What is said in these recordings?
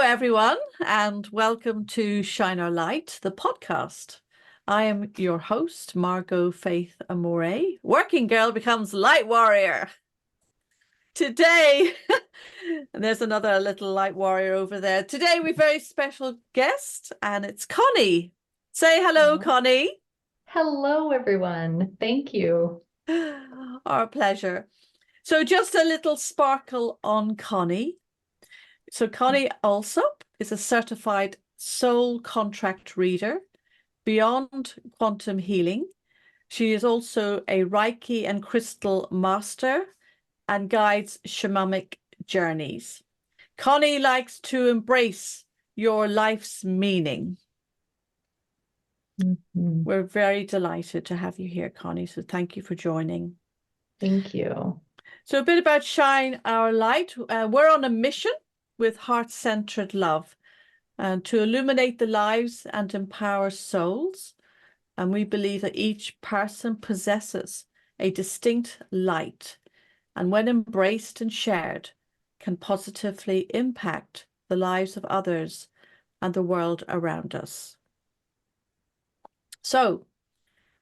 everyone, and welcome to Shine Our Light, the podcast. I am your host, Margo Faith Amore. Working girl becomes light warrior. Today, and there's another little light warrior over there. Today, we have a very special guest, and it's Connie. Say hello, Connie. Hello, everyone. Thank you. Our pleasure. So just a little sparkle on Connie. So Connie also is a certified soul contract reader beyond quantum healing. She is also a Reiki and crystal master and guides shamanic journeys. Connie likes to embrace your life's meaning. Mm-hmm. We're very delighted to have you here, Connie. So thank you for joining. Thank you. So a bit about Shine Our Light. We're on a mission with heart-centered love and to illuminate the lives and empower souls. And we believe that each person possesses a distinct light, and when embraced and shared, can positively impact the lives of others and the world around us. So,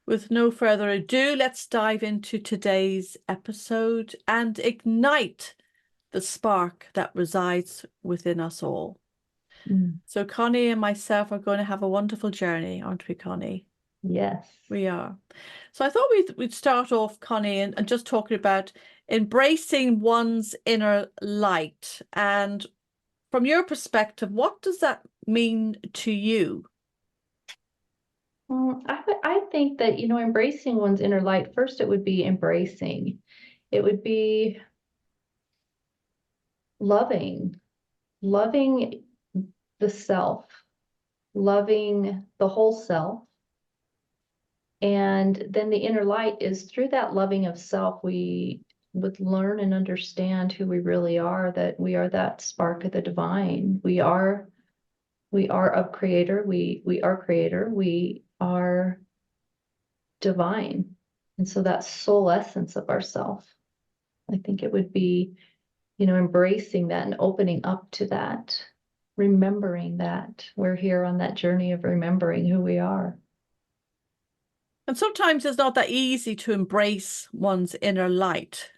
with no further ado, let's dive into today's episode and ignite the spark that resides within us all. So Connie and myself are going to have a wonderful journey, aren't we, Connie? Yes. We are. So I thought we'd start off, Connie, and just talking about embracing one's inner light. And from your perspective, what does that mean to you? I think that, embracing one's inner light, first, it would be embracing. It would be loving the self, loving the whole self. And then the inner light is through that loving of self, we would learn and understand who we really are, that we are that spark of the divine. We are of creator. We are creator. We are divine. And so that soul essence of ourself, I think it would be, embracing that and opening up to that, remembering that we're here on that journey of remembering who we are. And sometimes it's not that easy to embrace one's inner light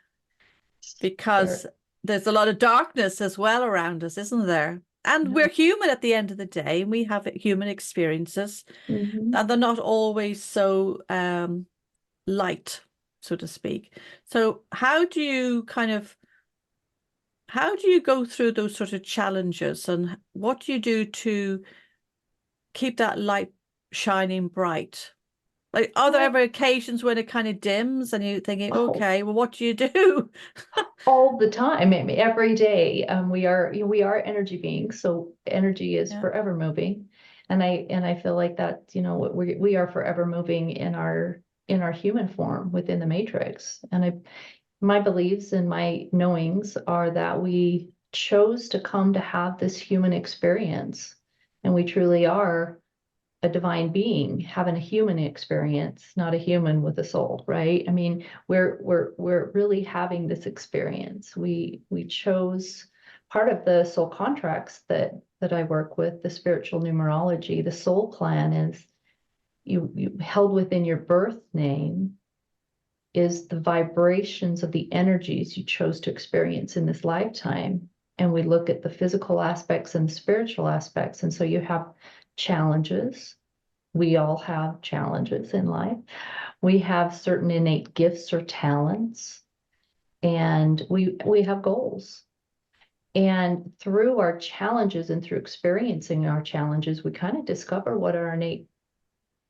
because there's a lot of darkness as well around us, isn't there? And we're human at the end of the day, and we have human experiences, and they're not always so light, so to speak. So how do you go through those sort of challenges, and what do you do to keep that light shining bright? Like, are there ever occasions when it kind of dims and you're thinking, okay, well, what do you do? All the time, every day. We are energy beings, so energy is forever moving, and I feel like that, we are forever moving in our human form within the matrix. And my beliefs and my knowings are that we chose to come to have this human experience, and we truly are a divine being having a human experience, not a human with a soul, right? I mean, we're really having this experience. We chose part of the soul contracts that I work with, the spiritual numerology. The soul plan is you held within your birth name is the vibrations of the energies you chose to experience in this lifetime. And we look at the physical aspects and the spiritual aspects. And so you have challenges. We all have challenges in life. We have certain innate gifts or talents, and we have goals. And through our challenges and through experiencing our challenges, we kind of discover what our innate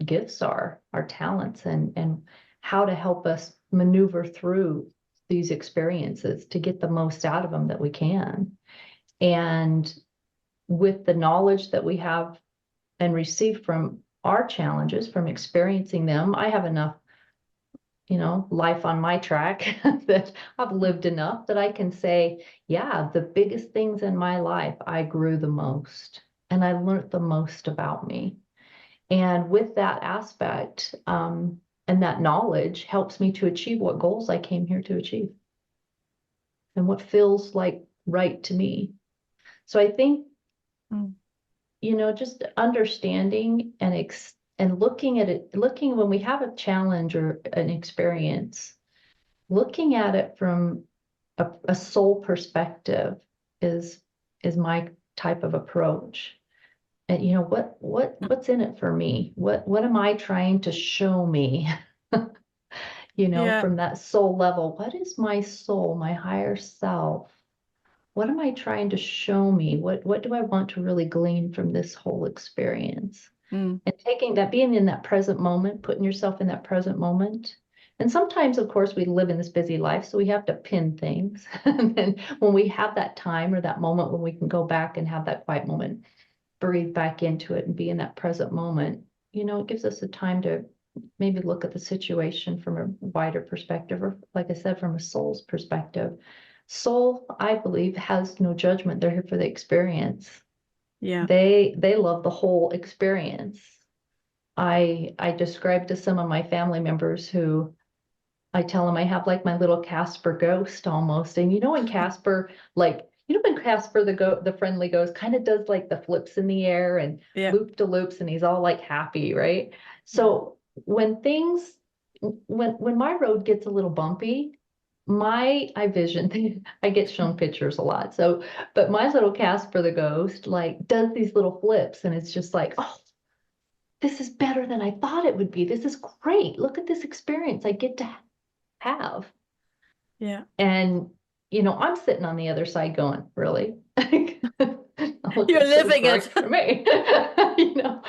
gifts are, our talents, and how to help us maneuver through these experiences to get the most out of them that we can. And with the knowledge that we have and receive from our challenges, from experiencing them, I have enough, life on my track that I've lived enough that I can say, yeah, the biggest things in my life, I grew the most and I learned the most about me. And with that aspect, and that knowledge helps me to achieve what goals I came here to achieve and what feels like right to me. So I think You know, just understanding and looking at it, looking when we have a challenge or an experience, looking at it from a soul perspective is my type of approach. And you know, what's in it for me? What am I trying to show me? You know, Yeah. from that soul level, what is my soul, my higher self? What am I trying to show me? What do I want to really glean from this whole experience? Mm. And taking that, being in that present moment, putting yourself in that present moment. And sometimes, of course, we live in this busy life, so we have to pin things. And then when we have that time or that moment when we can go back and have that quiet moment, breathe back into it and be in that present moment, you know, it gives us a time to maybe look at the situation from a wider perspective, or like I said, from a soul's perspective. Soul, I believe, has no judgment. They're here for the experience. Yeah. They love the whole experience. I describe to some of my family members who I tell them I have like my little Casper ghost almost. And you know when Casper, like, you know when Casper the friendly ghost kind of does like the flips in the air and Yeah. loop to loops and he's all like happy, right? So when things when my road gets a little bumpy, I vision I get shown pictures a lot. So, but my little Casper the ghost like does these little flips and it's just like, oh, this is better than I thought it would be. This is great. Look at this experience I get to have. Yeah. And, you know, I'm sitting on the other side going, really? Oh, You're this is living great it. for me. You know,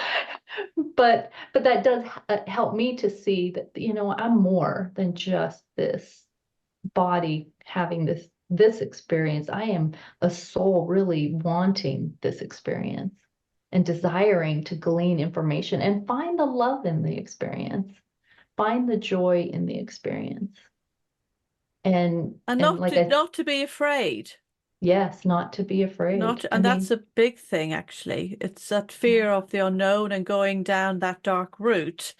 but that does help me to see that, you know, I'm more than just this body having this experience. I am a soul really wanting this experience and desiring to glean information and find the love in the experience, find the joy in the experience. And And like I, not to be afraid. yes, not to be Not, afraid. I and that's mean, a big thing, actually. It's that fear yeah, of the unknown and going down that dark route,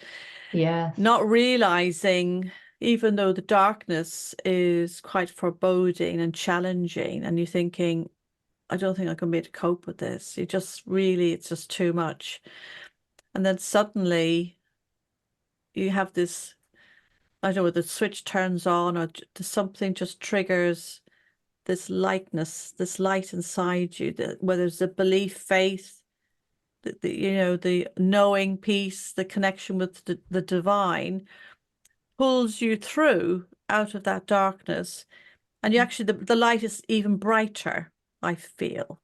yes, not realizing, even though the darkness is quite foreboding and challenging, and you're thinking, I don't think I can be able to cope with this. You just really, it's just too much. And then suddenly you have this, I don't know, the switch turns on or something just triggers this lightness, this light inside you, that whether it's a belief, faith, you know, the knowing piece, the connection with the divine pulls you through out of that darkness. And you actually, the light is even brighter, I feel.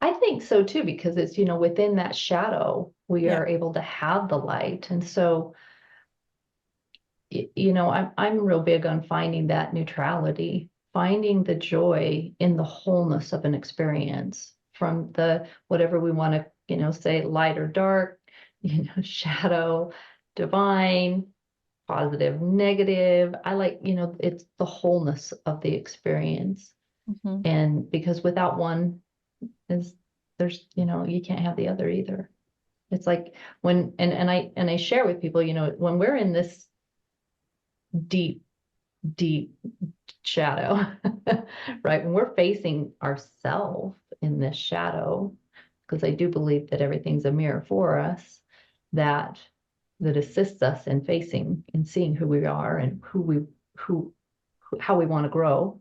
I think so too, because it's, you know, within that shadow, we Yeah. are able to have the light. And so, you know, I'm real big on finding that neutrality, finding the joy in the wholeness of an experience from the whatever we want to, you know, say light or dark, you know, shadow, divine, positive, negative. I like, you know, it's the wholeness of the experience. Mm-hmm. And because without one is there's, you know, you can't have the other either. It's like when and I share with people, you know, when we're in this deep, deep shadow, right? When we're facing ourselves in this shadow, because I do believe that everything's a mirror for us, that assists us in facing and seeing who we are and who how we want to grow.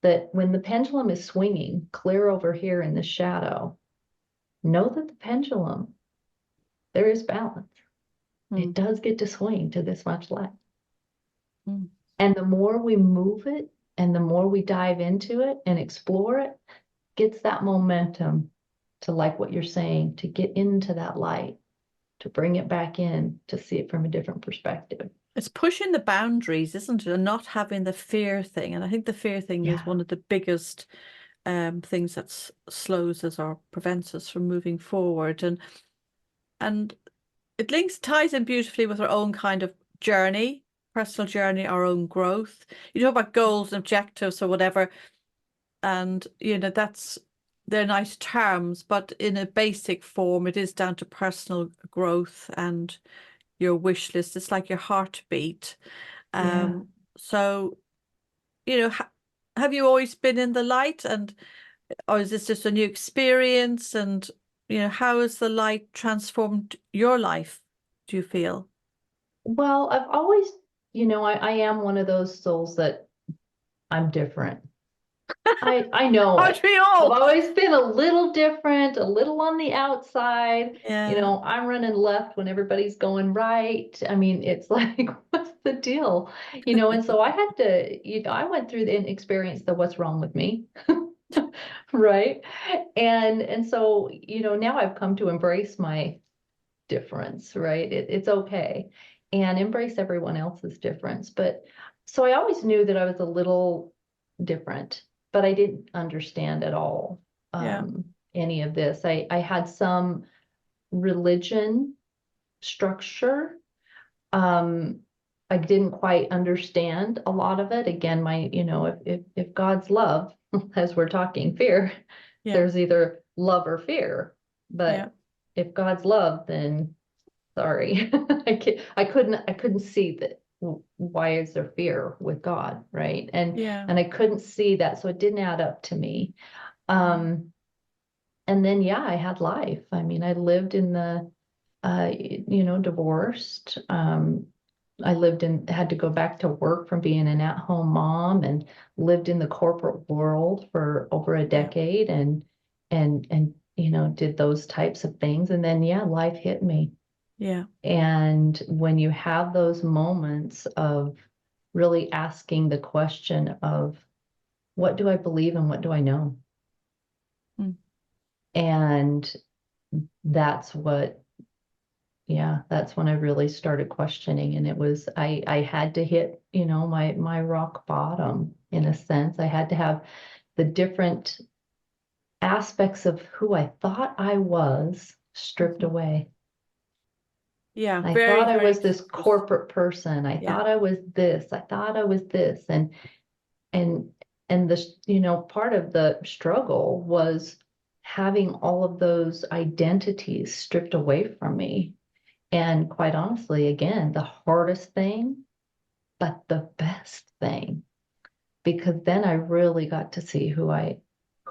That when the pendulum is swinging clear over here in the shadow, know that the pendulum, there is balance. It Mm. does get to swing to this much light. Mm. And the more we move it and the more we dive into it and explore it, gets that momentum to, like what you're saying, to get into that light, to bring it back in, to see it from a different perspective. It's pushing the boundaries, isn't it? And not having the fear thing. And I think the fear thing is Yeah. one of the biggest things that slows us or prevents us from moving forward. And it ties in beautifully with our own kind of journey, personal journey, our own growth. You talk about goals and objectives or whatever, and you know they're nice terms, but in a basic form, it is down to personal growth and your wish list. It's like your heartbeat. Yeah. So you know, have you always been in the light? And or is this just a new experience? And, how has the light transformed your life, do you feel? Well, I've always, I am one of those souls that I'm different. I know Aren't it. we I've all? always been a little different, a little on the outside. Yeah. I'm running left when everybody's going right. I mean, it's like, what's the deal? And so I had to, I went through and experienced the what's wrong with me. Right. And so, now I've come to embrace my difference, right? It's okay. And embrace everyone else's difference. But so I always knew that I was a little different, but I didn't understand at all Yeah. any of this. I had some religion structure. I didn't quite understand a lot of it. Again, if God's love, as we're talking fear, Yeah. there's either love or fear. Yeah. But if God's love, then sorry, I couldn't see that. Why is there fear with God, right? Yeah. And I couldn't see that, so it didn't add up to me. And then yeah, I had life. I mean, I lived in the divorced. I had to go back to work from being an at-home mom, and lived in the corporate world for over a Yeah. decade, and did those types of things. And then yeah, life hit me. Yeah. And when you have those moments of really asking the question of what do I believe and what do I know? Mm. And that's what, yeah, that's when I really started questioning. And it was, I had to hit, my rock bottom in a sense. I had to have the different aspects of who I thought I was stripped Mhm. away. Yeah. I Very, thought I very was this close. corporate person. I Yeah. thought I was this. I thought I was this. And the, part of the struggle was having all of those identities stripped away from me. And quite honestly, again, the hardest thing, but the best thing, because then I really got to see who I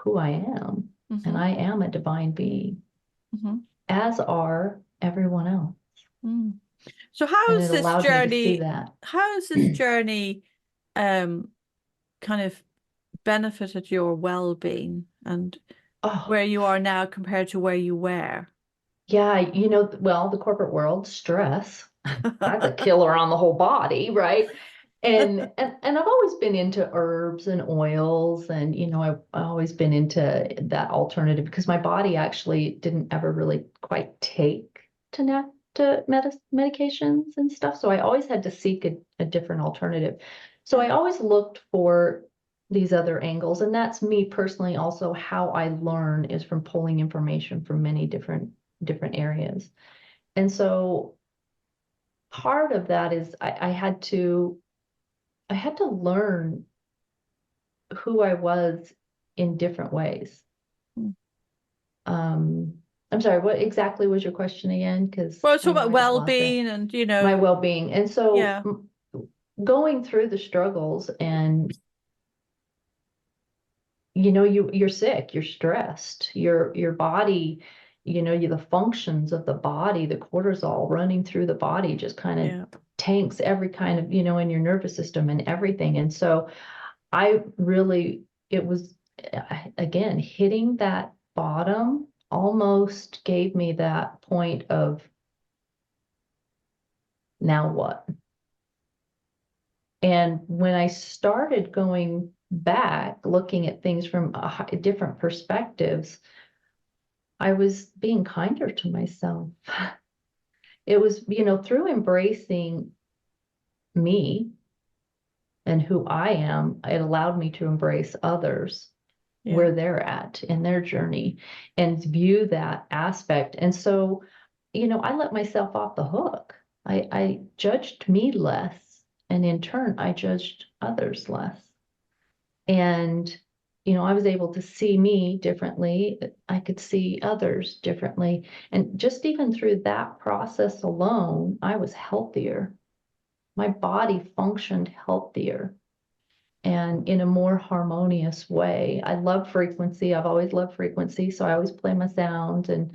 am. And Hmm. I am a divine being, Hmm. as are everyone else. Mm. So And it allowed me to see that. how has this journey um kind of benefited your well-being and Oh, where you are now compared to where you were? yeah, well, the corporate world, stress, that's a killer on the whole body, right? And I've always been into herbs and oils, and I've always been into that alternative, because my body actually didn't ever really quite take to medications and stuff. So I always had to seek a different alternative. So Yeah. I always looked for these other angles, and that's me personally. Also, how I learn is from pulling information from many different areas. And so part of that is I had to learn who I was in different ways. Mm. Um, I'm sorry, what exactly was your question again? Because Well, it's I all know about I got lost there. well-being and My well-being. And so yeah. going through the struggles, and you're sick, you're stressed, your body, the functions of the body, the cortisol running through the body just kind Yeah. of tanks every kind of, in your nervous system and everything. And so it was, again, hitting that bottom almost gave me that point of, now what? And when I started going back, looking at things from different perspectives, I was being kinder to myself. It was, through embracing me and who I am, it allowed me to embrace others Yeah. where they're at in their journey and view that aspect. And so, I let myself off the hook. I judged me less, and in turn, I judged others less. And, I was able to see me differently. I could see others differently. And just even through that process alone, I was healthier. My body functioned healthier. and in a more harmonious way. I love frequency. I've always loved frequency. So I always play my sounds and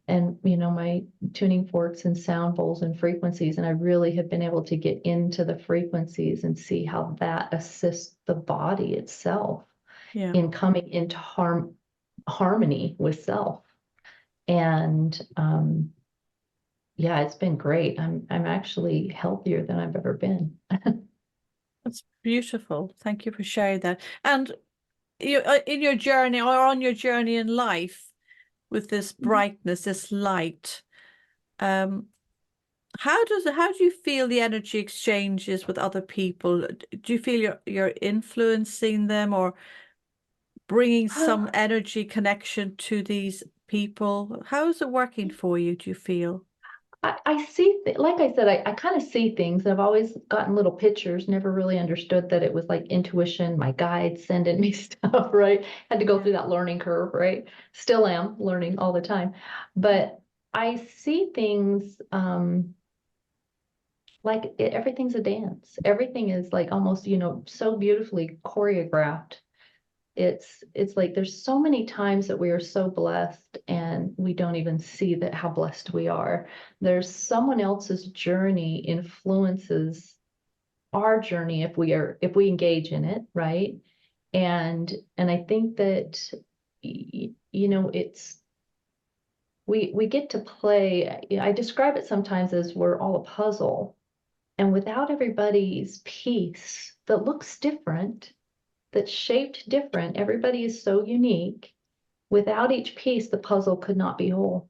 my tuning forks and sound bowls and frequencies. And I really have been able to get into the frequencies and see how that assists the body itself in coming into harmony with self. And it's been great. I'm actually healthier than I've ever been. That's beautiful. Thank you for sharing that. And you, in your journey or on your journey in life with this brightness, this light, how do you feel the energy exchanges with other people? Do you feel you're influencing them or bringing some energy connection to these people? How is it working for you, do you feel? I see, like I said, I kind of see things. I've always gotten little pictures, never really understood that it was like intuition, my guides sending me stuff, right? Had to go through that learning curve, right? Still am learning all the time. But I see things like everything's a dance. Everything is like almost, so beautifully choreographed. It's like there's so many times that we are so blessed and we don't even see that how blessed we are. There's someone else's journey influences our journey if we engage in it, right? And I think that it's we get to play. I describe it sometimes as we're all a puzzle, and without everybody's piece that looks different, that's shaped different. Everybody is so unique. Without each piece, the puzzle could not be whole.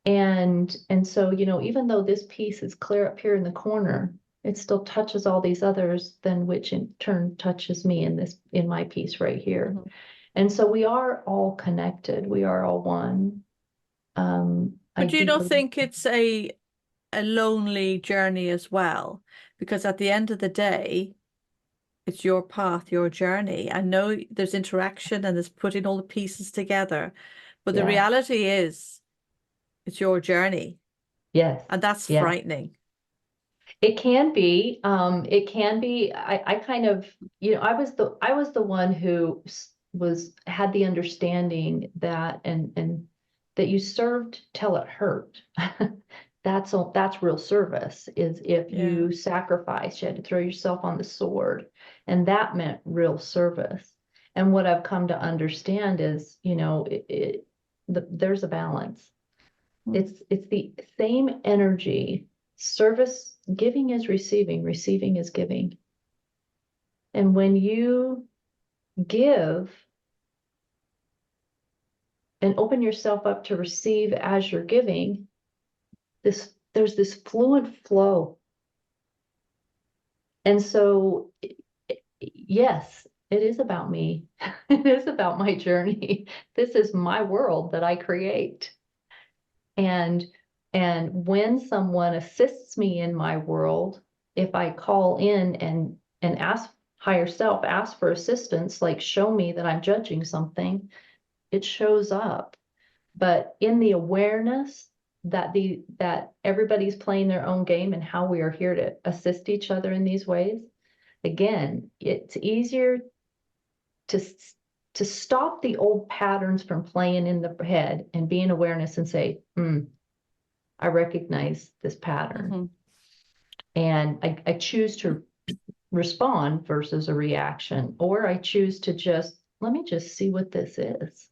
And so, even though this piece is clear up here in the corner, it still touches all these others, then which in turn touches me in my piece right here. Mm-hmm. And so we are all connected. We are all one. But do you not think it's a lonely journey as well? Because at the end of the day, it's your path, your journey. I know there's interaction and there's putting all the pieces together, but the reality is it's your journey. Yes. And that's frightening. It can be. It can be. I kind of, I was the one who had the understanding that and that you served till it hurt. That's real service, is if you sacrifice, you had to throw yourself on the sword. And that meant real service. And what I've come to understand is, there's a balance. It's the same energy. Service, giving is receiving is giving. And when you give and open yourself up to receive as you're giving, there's this fluid flow. And so, yes, it is about me. It is about my journey. This is my world that I create. And when someone assists me in my world, if I call in and ask higher self, ask for assistance, like show me that I'm judging something, it shows up. But in the awareness that everybody's playing their own game and how we are here to assist each other in these ways, again, it's easier to stop the old patterns from playing in the head and be in awareness and say, I recognize this pattern. Mm-hmm. And I choose to respond versus a reaction, or I choose to let me just see what this is.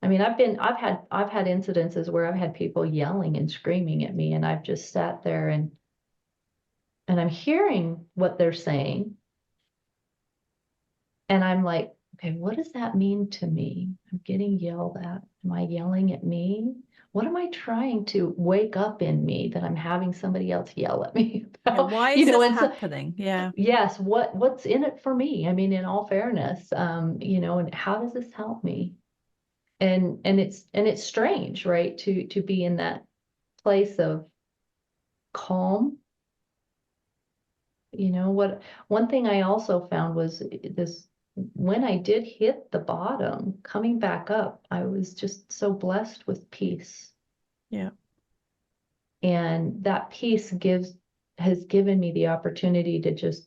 I mean, I've had incidences where I've had people yelling and screaming at me, and I've just sat there and I'm hearing what they're saying. And I'm like, okay, what does that mean to me? I'm getting yelled at. Am I yelling at me? What am I trying to wake up in me that I'm having somebody else yell at me about? Why is this happening? Yes. What's in it for me? I mean, in all fairness, and how does this help me? And it's strange, right? To be in that place of calm. One thing I also found was this. When I did hit the bottom, coming back up, I was just so blessed with peace. Yeah. And that peace has given me the opportunity to just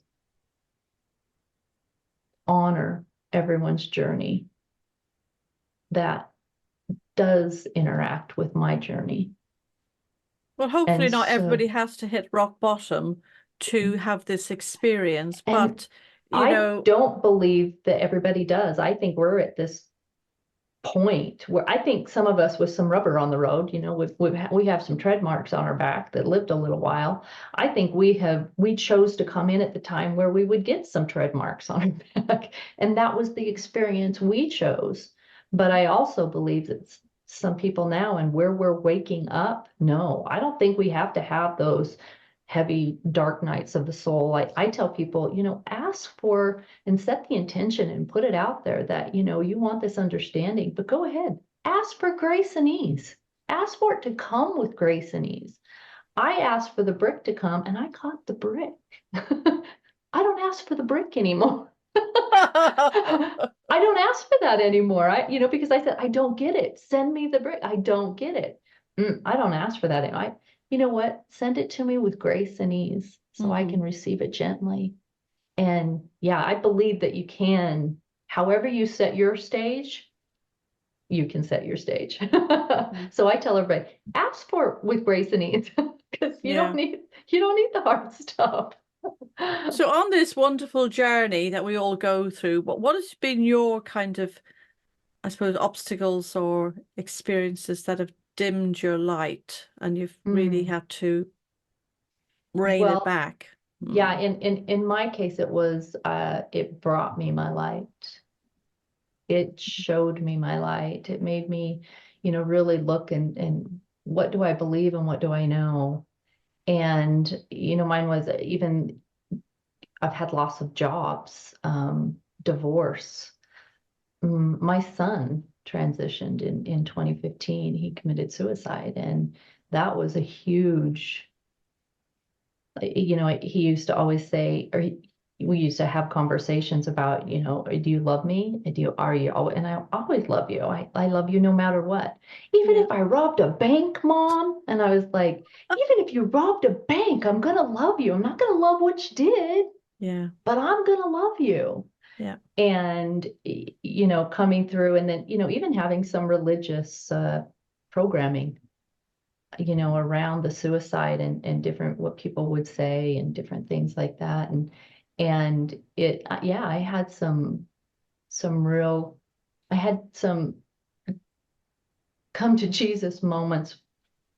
honor everyone's journey that does interact with my journey. Well, hopefully And not so, everybody has to hit rock bottom to have this experience, and but I don't believe that everybody does. I think we're at this point where I think some of us with some rubber on the road, we have some tread marks on our back that lived a little while. I think we chose to come in at the time where we would get some tread marks on our back, and that was the experience we chose. But I also believe that some people now, and where we're waking up, no, I don't think we have to have those heavy dark nights of the soul. I tell people, ask for and set the intention and put it out there that, you want this understanding, but go ahead, ask for grace and ease. Ask for it to come with grace and ease. I asked for the brick to come and I caught the brick. I don't ask for the brick anymore. I don't ask for that anymore. Because I said, I don't get it. Send me the brick. I don't get it. I don't ask for that. You know what? Send it to me with grace and ease so I can receive it gently. And yeah, I believe that you can, however you set your stage, you can set your stage. So I tell everybody, ask for it with grace and ease, because you don't need the hard stuff. So on this wonderful journey that we all go through, what has been your kind of, I suppose, obstacles or experiences that have dimmed your light and you've really had to rein it back? Yeah, in my case, it brought me my light. It showed me my light. It made me, really look and what do I believe and what do I know? And, mine was even, I've had loss of jobs, divorce. My son transitioned in 2015. He committed suicide, and that was a huge, he used to always say, we used to have conversations about, do you love me? Are you? And I always love you. I love you no matter what. Even if I robbed a bank, Mom. And I was like, even if you robbed a bank, I'm going to love you. I'm not going to love what you did. Yeah. But I'm going to love you. Yeah. And, coming through and then, even having some religious programming, around the suicide and different, what people would say and different things like that. And I had some come to Jesus moments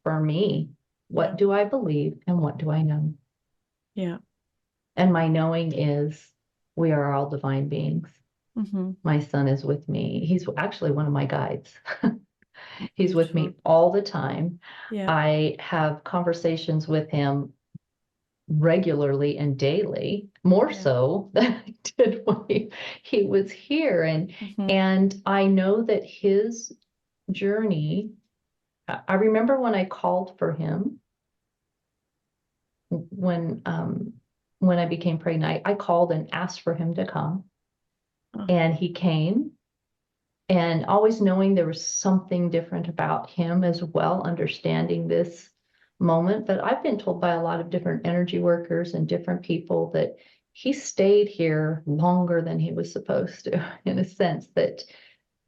for me. What do I believe and what do I know? Yeah. And my knowing is we are all divine beings. My son is with me. He's actually one of my guides. He's with me all the time. Yeah. I have conversations with him regularly and daily, more so than I did when he was here. And I know that his journey, I remember when I called for him, when I became pregnant, I called and asked for him to come. And he came, and always knowing there was something different about him as well, understanding this moment. But I've been told by a lot of different energy workers and different people that he stayed here longer than he was supposed to, in a sense that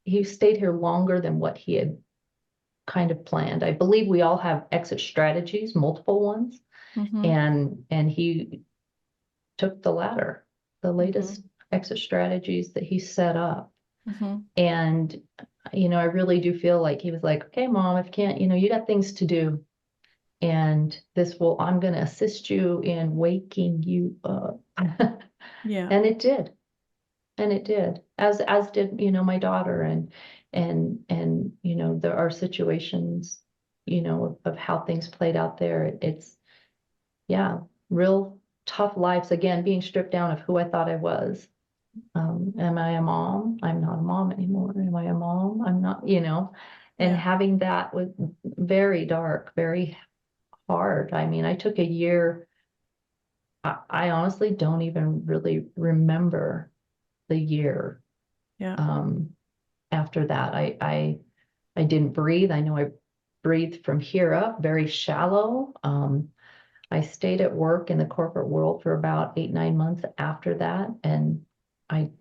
he stayed here longer than what he had kind of planned. I believe we all have exit strategies, multiple ones, and he took the latter, the latest exit strategies that he set up. And, I really do feel like he was like, okay, Mom, if you can't, you got things to do. And I'm going to assist you in waking you up. Yeah. And it did. And it did, as did, my daughter and, there are situations, of how things played out there. It's, real tough lives, again, being stripped down of who I thought I was. Am I a mom? I'm not a mom anymore. Am I a mom? I'm not, and having that was very dark, very hard. I mean, I took a year. I honestly don't even really remember the year. After that, I didn't breathe. I know I breathed from here up, very shallow. I stayed at work in the corporate world for about 8-9 months after that, and I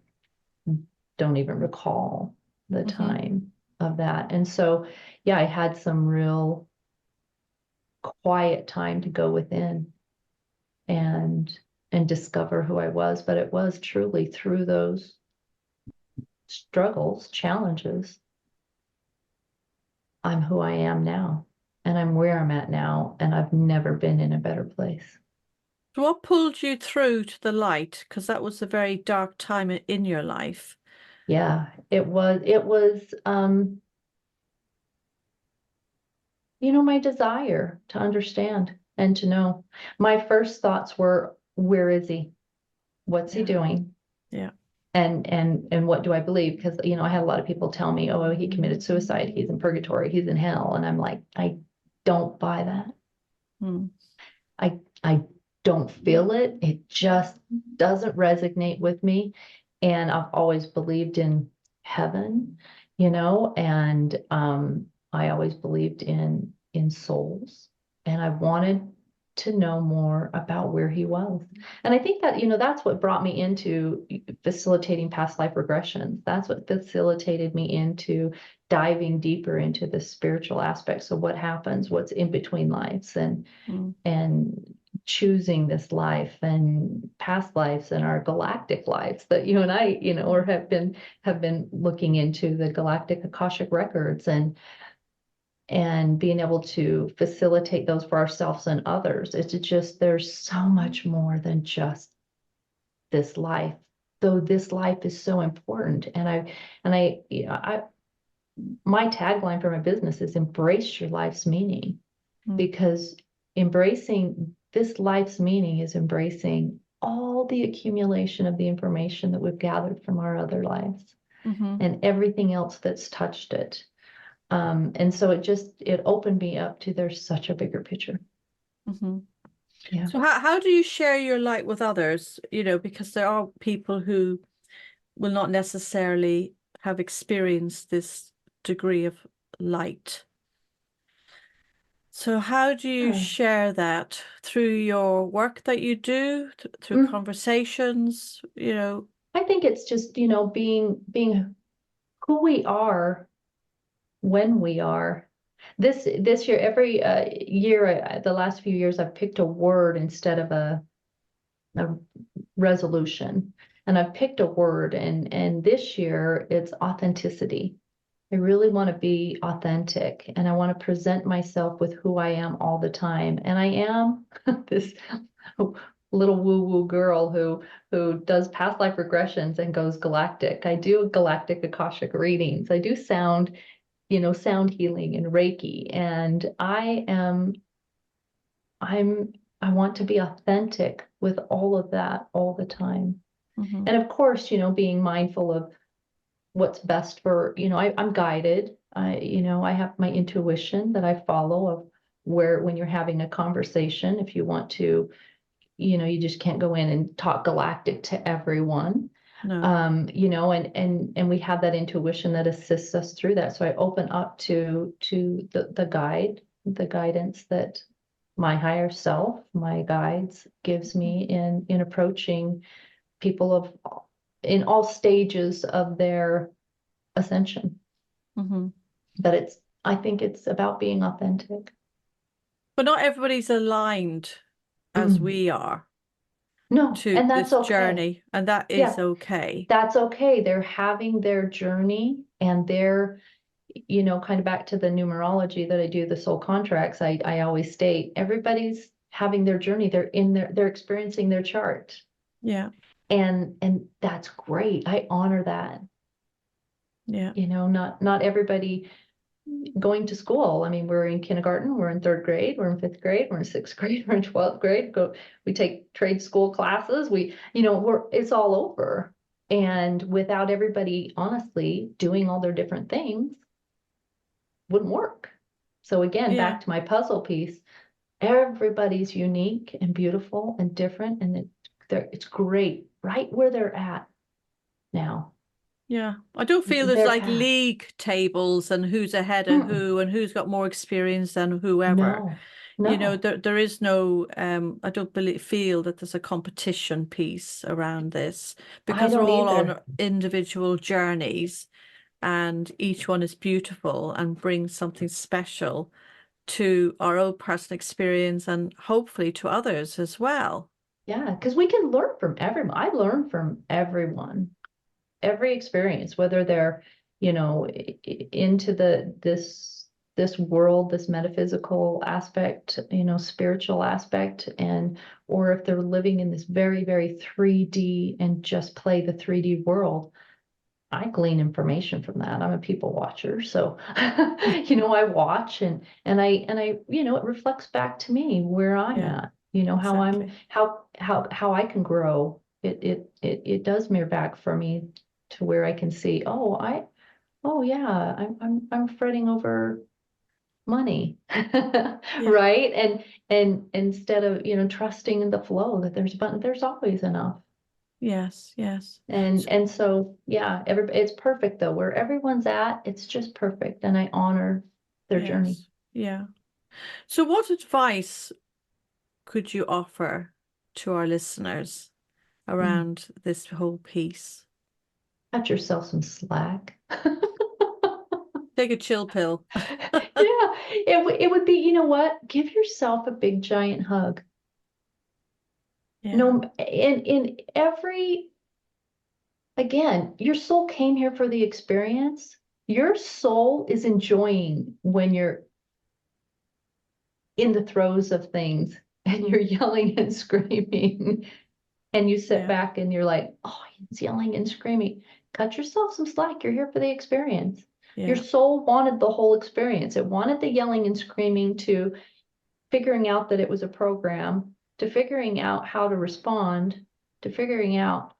don't even recall the time of that. And so, yeah, I had some real quiet time to go within and discover who I was. But it was truly through those struggles, challenges, I'm who I am now, and I'm where I'm at now, and I've never been in a better place. So what pulled you through to the light? Because that was a very dark time in your life. Yeah, it was, my desire to understand and to know. My first thoughts were, where is he? What's he doing? Yeah. And what do I believe? Because, I had a lot of people tell me, oh, he committed suicide. He's in purgatory. He's in hell. And I'm like, I don't buy that. I don't feel it. It just doesn't resonate with me. And I've always believed in heaven, and I always believed in souls. And I wanted to know more about where he was. And I think that, that's what brought me into facilitating past life regressions. That's what facilitated me into diving deeper into the spiritual aspects of what happens, what's in between lives, and choosing this life and past lives and our galactic lives that you and I, or have been looking into the galactic Akashic records and being able to facilitate those for ourselves and others. It's just, there's so much more than just this life, though this life is so important. And my tagline for my business is embrace your life's meaning, because embracing this life's meaning is embracing all the accumulation of the information that we've gathered from our other lives and everything else that's touched it. And so it opened me up to, there's such a bigger picture. Yeah. So how do you share your light with others? Because there are people who will not necessarily have experienced this degree of light. So how do you share that? Through your work that you do, through conversations, I think it's just, being who we are when we are. This year, every year, the last few years, I've picked a word instead of a resolution. And I've picked a word, and this year it's authenticity. I really want to be authentic, and I want to present myself with who I am all the time. And I am this little woo-woo girl who does past life regressions and goes galactic. I do galactic Akashic readings. I do sound healing and Reiki. And I want to be authentic with all of that all the time. And of course, being mindful of what's best for, I'm guided. I have my intuition that I follow of when you're having a conversation, if you want to, you just can't go in and talk galactic to everyone. No. And we have that intuition that assists us through that. So I open up to the guidance that my higher self, my guides, gives me in approaching people in all stages of their ascension. But I think it's about being authentic. But not everybody's aligned as we are. No, to and that's this okay. journey, and that is okay. That's okay. They're having their journey, and they're, kind of back to the numerology that I do, the soul contracts. I always state everybody's having their journey. They're experiencing their chart. Yeah. And that's great. I honor that. Yeah. Not everybody going to school. I mean, we're in kindergarten, we're in third grade, we're in fifth grade, we're in sixth grade, we're in 12th grade. We take trade school classes. It's all over. And without everybody honestly doing all their different things, wouldn't work. So again, back to my puzzle piece, everybody's unique and beautiful and different, and it's great right where they're at now. Yeah, I don't feel there's like league tables and who's ahead of who and who's got more experience than whoever. You know, No, there is no, I don't feel that there's a competition piece around this, I because we're don't all on either. our individual journeys, and each one is beautiful and brings something special to our own personal experience and hopefully to others as well. Yeah, because we can learn from everyone. I learn from everyone, every experience, whether they're, into this world, this metaphysical aspect, spiritual aspect, or if they're living in this very, very 3D and just play the 3D world. I glean information from that. I'm a people watcher, so I watch and I it reflects back to me where I'm Yeah, at. How I'm exactly. how I can grow. It does mirror back for me to where I can see. Oh yeah, I'm fretting over money, Yeah. right? And instead of trusting in the flow that there's always enough. Yes, yes. And so yeah, it's perfect though. Where everyone's at, it's just perfect. And I honor their journey. Yes. Yeah. So what advice could you offer to our listeners Mm. around this whole piece? Cut yourself some slack. Take a chill pill. Yeah, it would be, you know what? Give yourself a big giant hug. Yeah, No, in every again, your soul came here for the experience. Your soul is enjoying when you're in the throes of things and you're yelling and screaming. And you sit yeah, back and you're like, oh, he's yelling and screaming. Cut yourself some slack. You're here for the experience. Your yeah, soul wanted the whole experience. It wanted the yelling and screaming to figuring out that it was a program, to figuring out how to respond, to figuring out,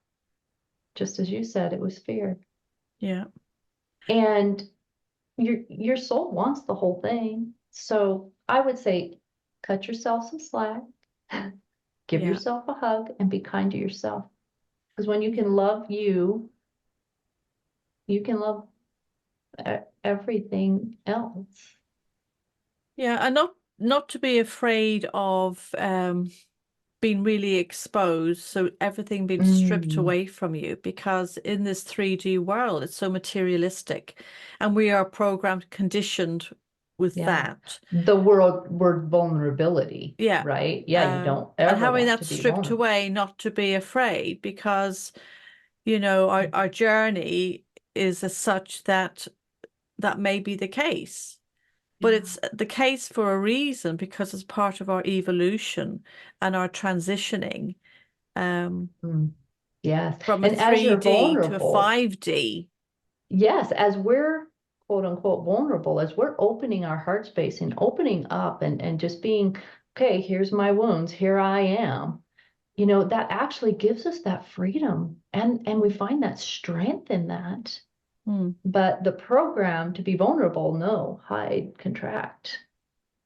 just as you said, it was fear. yeah, And your soul wants the whole thing. So I would say, cut yourself some slack, give yeah, yourself a hug, and be kind to yourself. Because when you can yeah. love you, you can love everything else. Yeah, and not to be afraid of being really exposed, so everything being stripped Mm, away from you, because in this 3D world, it's so materialistic, and we are programmed, conditioned with yeah. that. The word vulnerability, Yeah. right? Yeah, you don't And ever having want that to be stripped vulnerable. away, not to be afraid, because our journey is as such that that may be the case. But Yeah. it's the case for a reason, because it's part of our evolution and our transitioning um, Mm, yes. from a And as you're 3D to a vulnerable, 5D. yes, as we're quote unquote vulnerable, as we're opening our heart space and opening up and just being, okay, here's my wounds, here I am, that actually gives us that freedom. And we find that strength in that. Hmm. But the program to be vulnerable, no, hide, contract.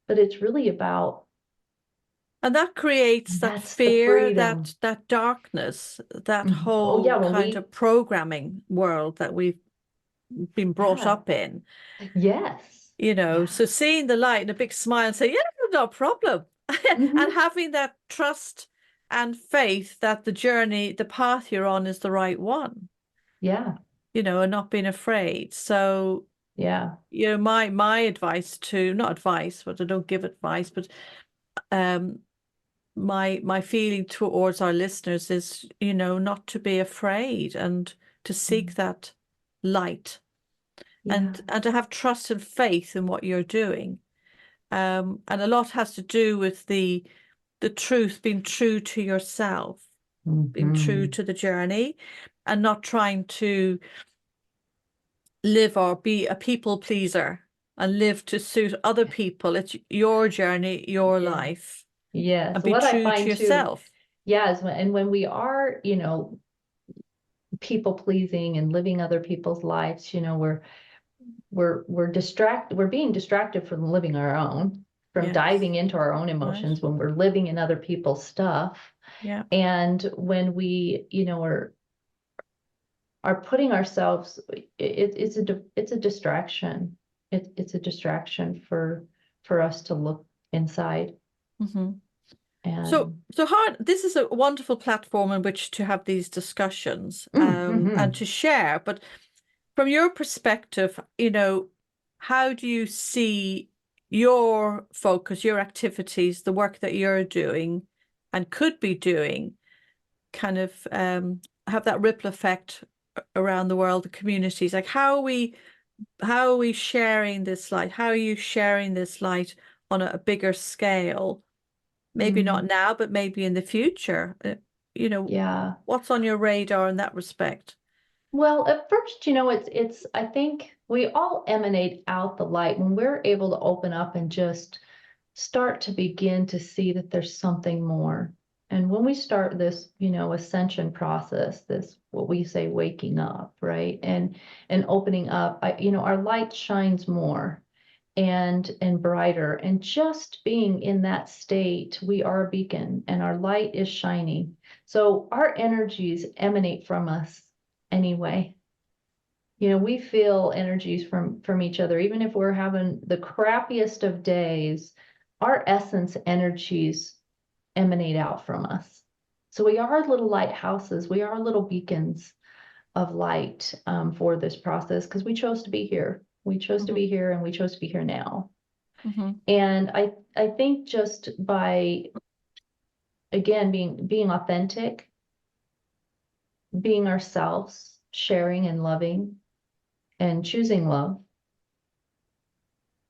But it's really about, And that creates and that that's the fear, freedom. that darkness, that Mhm. Oh whole yeah, kind of programming world that we've been brought yeah, up in. yes, yeah. So seeing the light and a big smile and say, yeah, no problem. And Hmm. having that trust and faith that the journey, the path you're on is the right one, Yeah, and not being afraid. So, yeah, my advice to, not advice, but I don't give advice, but um my feeling towards our listeners is, not to be afraid, and to seek mm, that light, yeah. and to have trust and faith in what you're doing. And a lot has to do with the truth, being true to yourself, being true Hmm. to the journey, and not trying to live or be a people pleaser and live to suit other people. It's your journey, your Yeah, life, yeah. and So be what I true to find too, yourself. yeah, and when we are, people pleasing and living other people's lives, we're being distracted from living our own, from Yes. diving into our own Right. emotions when we're living in other people's stuff. Yeah. And when we, are putting ourselves, it's a distraction. It's a distraction for us to look inside. Mm-hmm. And This is a wonderful platform in which to have these discussions and to share. But from your perspective, how do you see your focus, your activities, the work that you're doing and could be doing, kind of have that ripple effect around the world, the communities? Like how are we sharing this light? How are you sharing this light on a bigger scale? Maybe not now, but maybe in the future. yeah. What's on your radar in that respect? Well, at first, it's, I think we all emanate out the light when we're able to open up and just start to begin to see that there's something more. And when we start this, ascension process, this, what we say, waking up, right? And opening up, our light shines more and brighter. And just being in that state, we are a beacon and our light is shining. So our energies emanate from us anyway. We feel energies from each other, even if we're having the crappiest of days, our essence energies emanate out from us. So we are little lighthouses, we are little beacons of light for this process because we chose to be here. We chose to be here and we chose to be here now. And I think just by, again, being authentic, being ourselves, sharing and loving and choosing love,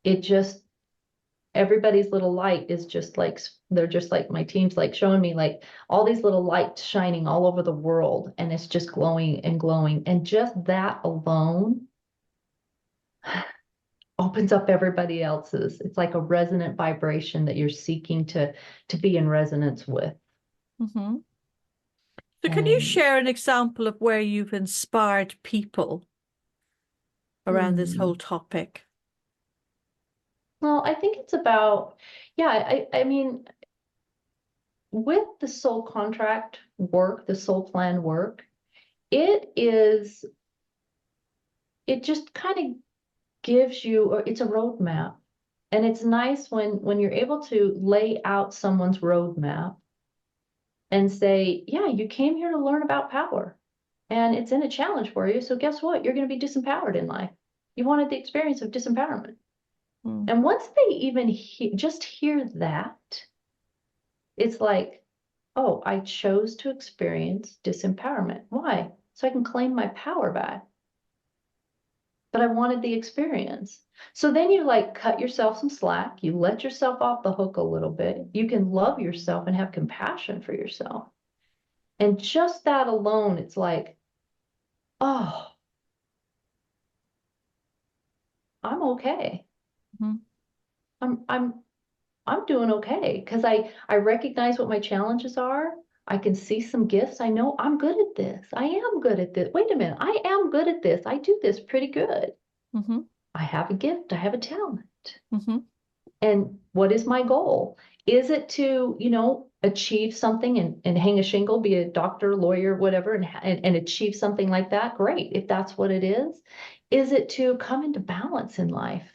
it just, everybody's little light is just like, they're just like my team's like showing me like all these little lights shining all over the world, and it's just glowing and glowing. And just that alone opens up everybody else's. It's like a resonant vibration that you're seeking to be in resonance with. So can you share an example of where you've inspired people around this whole topic? Well, I think it's about, yeah, I mean, with the soul contract work, the soul plan work, it just kind of gives you, or it's a roadmap. And it's nice when you're able to lay out someone's roadmap and say, yeah, you came here to learn about power and it's in a challenge for you. So guess what? You're going to be disempowered in life. You wanted the experience of disempowerment. And once they even just hear that, it's like, oh, I chose to experience disempowerment. Why? So I can claim my power back. But I wanted the experience. So then you like cut yourself some slack. You let yourself off the hook a little bit. You can love yourself and have compassion for yourself. And just that alone, it's like, oh, I'm okay. I'm doing okay because I recognize what my challenges are. I can see some gifts. I know I'm good at this. I am good at this. Wait a minute. I am good at this. I do this pretty good. I have a gift. I have a talent. And what is my goal? Is it to, achieve something and hang a shingle, be a doctor, lawyer, whatever, and achieve something like that? Great, if that's what it is. Is it to come into balance in life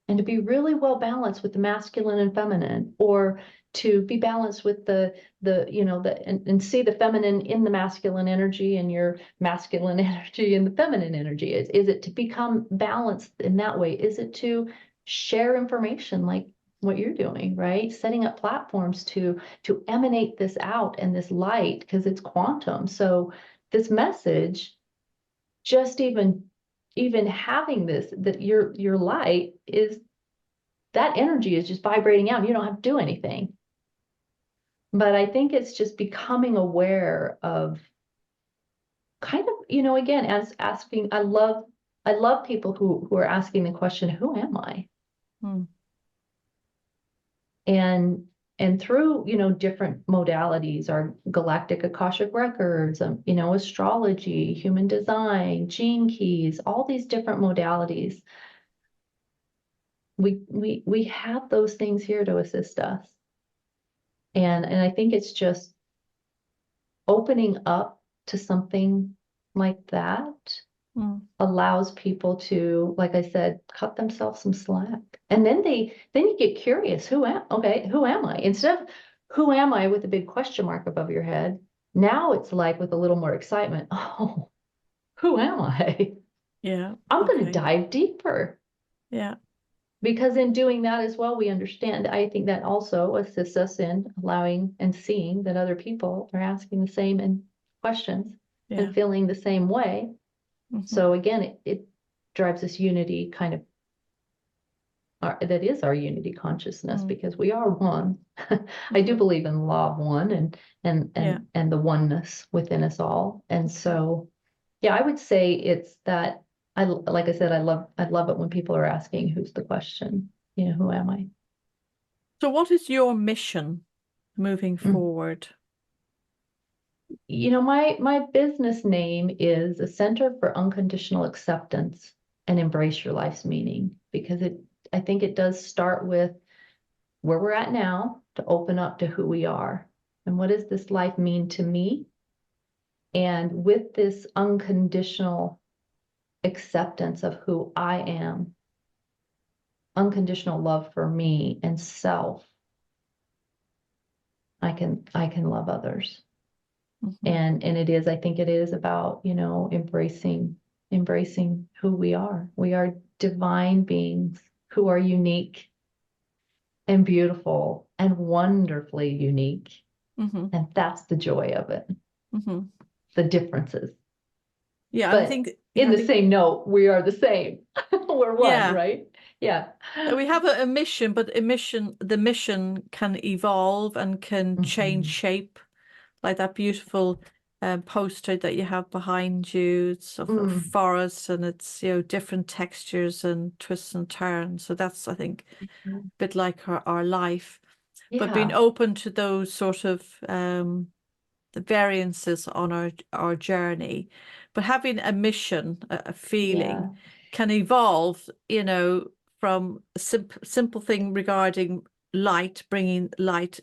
and to be really well balanced with the masculine and feminine, or to be balanced with and see the feminine in the masculine energy and your masculine energy in the feminine energy? Is it to become balanced in that way? Is it to share information like what you're doing, right? Setting up platforms to emanate this out and this light because it's quantum. So this message, just even having this, that your light is, that energy is just vibrating out. You don't have to do anything. But I think it's just becoming aware of kind of, again, as asking, I love people who are asking the question, who am I? And through, different modalities, our galactic Akashic records, astrology, human design, gene keys, all these different modalities, we have those things here to assist us. And I think it's just opening up to something like that allows people to, like I said, cut themselves some slack. And then you get curious, who am I? Instead of who am I with a big question mark above your head, now it's like with a little more excitement, oh, who am I? Yeah. I'm going to dive deeper. Yeah. Because in doing that as well, we understand. I think that also assists us in allowing and seeing that other people are asking the same questions and feeling the same way. So again, it drives this unity kind of, that is our unity consciousness, because we are one. I do believe in the law of one and the oneness within us all. And so, yeah, I would say it's that. Like I said, I love it when people are asking, who's the question? You know, who am I? So what is your mission moving forward? You know, my business name is a Center for Unconditional Acceptance and Embrace Your Life's Meaning, because I think it does start with where we're at now, to open up to who we are and what does this life mean to me? And with this unconditional acceptance of who I am, unconditional love for me and self, I can love others. And I think it is about, you know, embracing who we are. We are divine beings who are unique and beautiful and wonderfully unique. And that's the joy of it. The differences. Yeah, but I think in the same note, we are the same. We're one, right? Yeah. We have a mission, but the mission can evolve and can change shape, like that beautiful poster that you have behind you. It's of a forest, and it's, you know, different textures and twists and turns. So that's, I think, a bit like our life. But being open to those sort of the variances on our journey, but having a mission, a feeling, can evolve, you know, from a simple thing regarding light, bringing light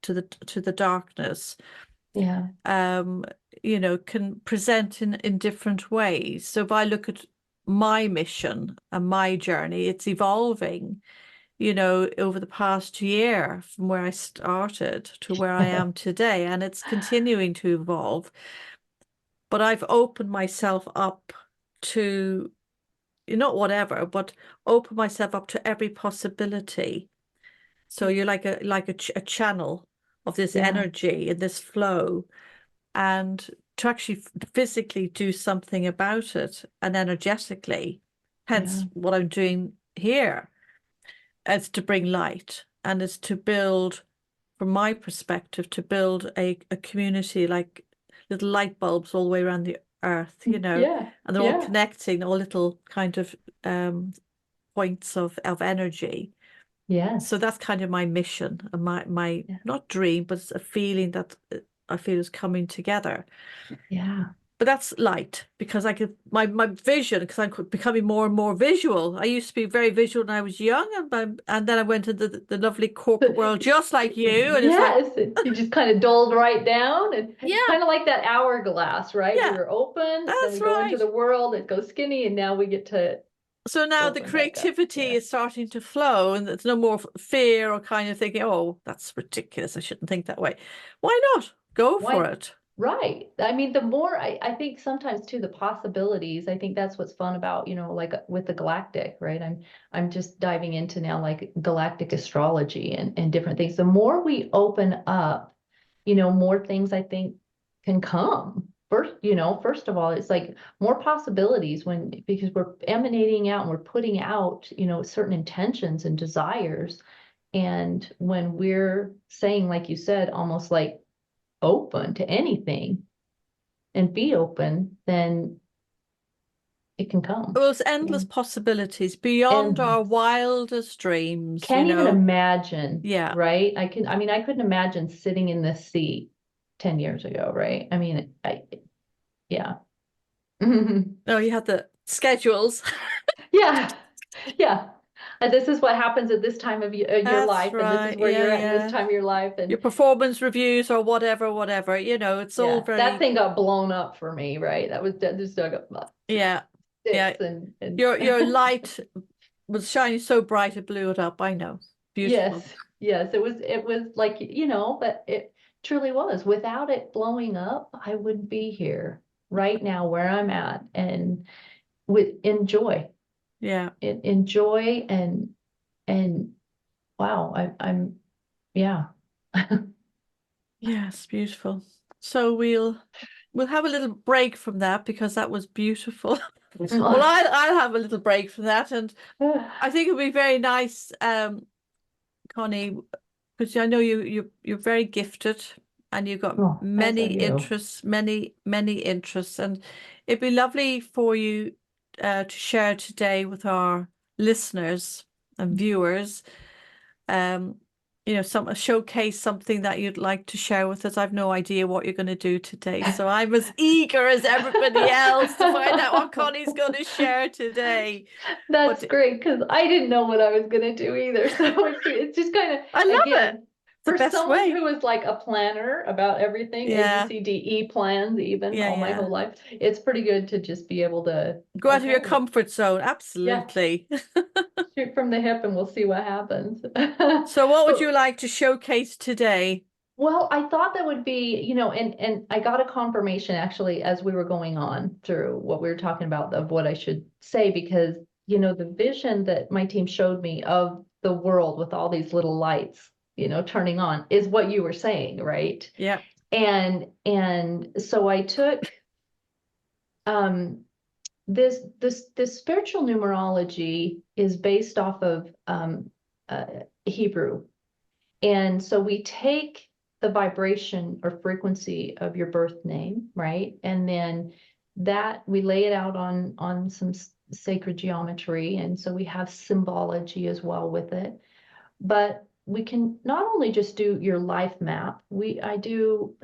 to the darkness. You know, can present in different ways. So if I look at my mission and my journey, it's evolving, you know, over the past year, from where I started to where I am today, and it's continuing to evolve. But I've opened myself up to, not whatever, but open myself up to every possibility. So you're like a channel of this energy and this flow, and to actually physically do something about it, and energetically, hence what I'm doing here. It's to bring light, and it's to build, from my perspective, to build a community, like little light bulbs all the way around the earth, you know, and they're all connecting, all little kind of points of energy. So that's kind of my mission, and my not dream, but it's a feeling that I feel is coming together. But that's light, because I could my vision, because I'm becoming more and more visual. I used to be very visual when I was young, and then I went into the lovely corporate world, just like you. And it's like you just kind of dulled right down, and kind of like that hourglass, right? We were open, then we go into the world, it goes skinny, and now we get to. So now the creativity is starting to flow, and there's no more fear or kind of thinking, oh, that's ridiculous, I shouldn't think that way. Why not? Go for it. Right. I mean, the more I think sometimes too, the possibilities, I think that's what's fun about, you know, like with the galactic, right? I'm just diving into now like galactic astrology and different things. The more we open up, you know, more things I think can come. First of all, it's like more possibilities because we're emanating out and we're putting out, you know, certain intentions and desires. And when we're saying, like you said, almost like open to anything and be open, then it can come. Well, there's endless possibilities beyond our wildest dreams. Can't even imagine. Yeah. Right. I couldn't imagine sitting in this seat 10 years ago. Right. I mean, yeah. Oh, you had the schedules. Yeah. And this is what happens at this time of your That's life, and this is right. where Yeah, you're at in this yeah. time of your life. Your And performance reviews or whatever, it's all yeah, that very, thing got blown up for me, right? That just dug up yeah, yeah. sticks and Your light was shining so bright it blew it up. I know. Beautiful. yes, yes, it was like, but it truly was. Without it blowing up, I wouldn't be here right now where I'm at, and with enjoy, Yeah. enjoy and wow, I'm yeah. Yes, beautiful. So we'll have a little break from that because that was beautiful. Well, I'll have a little break from that, and I think it'll be very nice, Connie, because I know you're very gifted and you've got Oh, as many are you. interests, many interests, and it'd be lovely for you to share today with our listeners and viewers. Um, showcase something that you'd like to share with us. I've no idea what you're going to do today, so I'm as eager as everybody else to find out what Connie's going to share today. That's But great because I didn't know what I was going to do either. So it's just kind of, I love it. again, It's the for best someone way. who is like a planner about everything, A, B, Yeah, C, D, E plans, even yeah, all my yeah. whole life, it's pretty good to just be able to, Go out of your okay, comfort zone. yeah, Absolutely. shoot from the hip and we'll see what happens. So what would you But like to showcase today? well, I thought that would be, and I got a confirmation actually as we were going on through what we were talking about of what I should say, because, the vision that my team showed me of the world with all these little lights, turning on is what you were saying, right? Yeah. And so I took um this spiritual numerology is based off of Hebrew. And so we take the vibration or frequency of your birth name, right? And then that we lay it out on some sacred geometry. And so we have symbology as well with it. But we can not only just do your life map, I do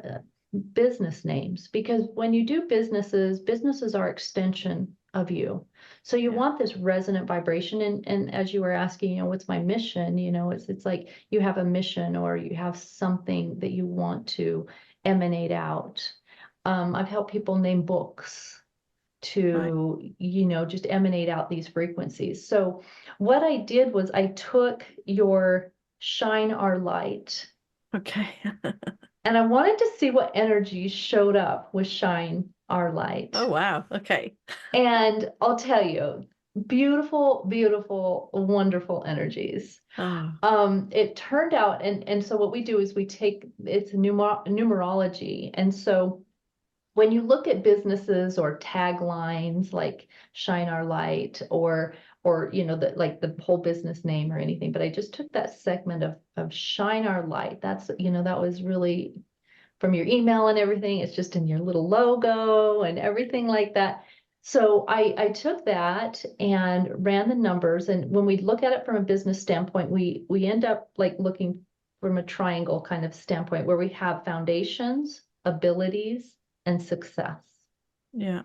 business names, because when you do businesses are extension of you. So you Yeah. want this resonant vibration. And as you were asking, what's my mission? It's like you have a mission or you have something that you want to emanate out. I've helped people name books Right. to, just emanate out these frequencies. So what I did was I took your shine our light Okay. and I wanted to see what energy showed up with shine our Oh, light. wow. Okay. And I'll tell you, beautiful, beautiful, wonderful energies. Oh, It turned out, and so what we do is we take, it's numerology. And so when you look at businesses or taglines like shine our light or the whole business name or anything, but I just took that segment of shine our light. That's, that was really from your email and everything. It's just in your little logo and everything like that. So I took that and ran the numbers. And when we look at it from a business standpoint, we end up like looking from a triangle kind of standpoint where we have foundations, abilities, and success. yeah.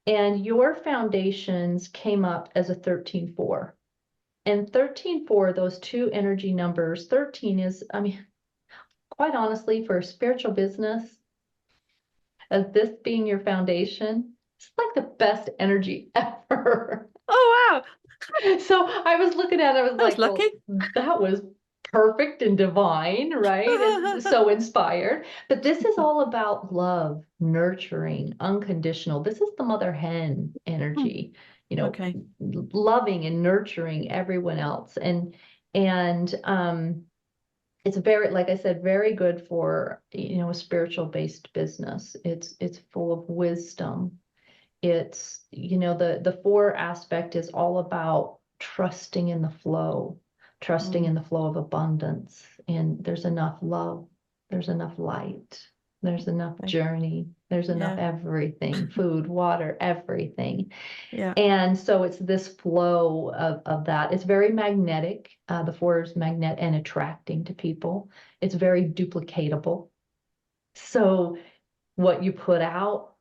And your foundations came up as a 13-4. And 13-4, those two energy numbers, 13 is, I mean, quite honestly, for a spiritual business, as this being your foundation, it's like the best energy ever. Oh, wow. So I was looking at it, I was That was like, lucky. well, that was perfect and divine, right? And so inspired. But this is all about love, nurturing, unconditional. This is the mother hen energy, Okay. loving and nurturing everyone else. And it's very, like I said, very good for, a spiritual based business. It's full of wisdom. It's, the four aspect is all about trusting in the flow, trusting in Mm, the flow of abundance. And there's enough love, there's enough light, there's enough okay. journey, there's enough Yeah. everything, food, water, everything. Yeah. And so it's this flow of that. It's very magnetic. The four is magnet and attracting to people. It's very duplicatable. So what you put out